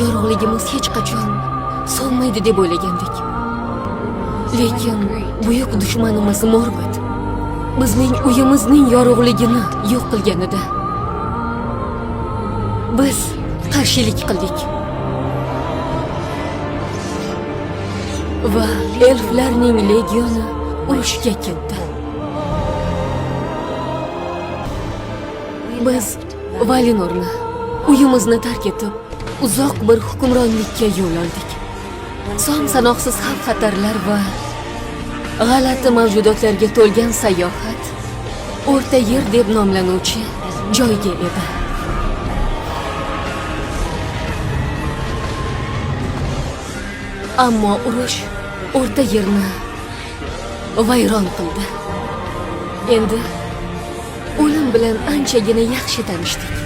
yorug'ligimiz hech qachon so'nmaydi deb o'ylagandik. Lekin buyuk dushmanimiz Morbid bizning uyimizning yorug'ligini yo'q qilganida biz qarshilik qildik. Va elflarning legioni urushga ketdi. Biz Valinorni, uyimizni tark etib, uzoq bir hukmronlikka yo'l oldik. Son sanoqsiz xavf-xatarlar va g'alati mavjudotlarga to'lgan sayohat O'rta Yer deb nomlanuvchi joyga edi. Ammo urush O'rta Yerni vayron qildi. Endi o'lim bilan anchagina yaxshi tanishdik.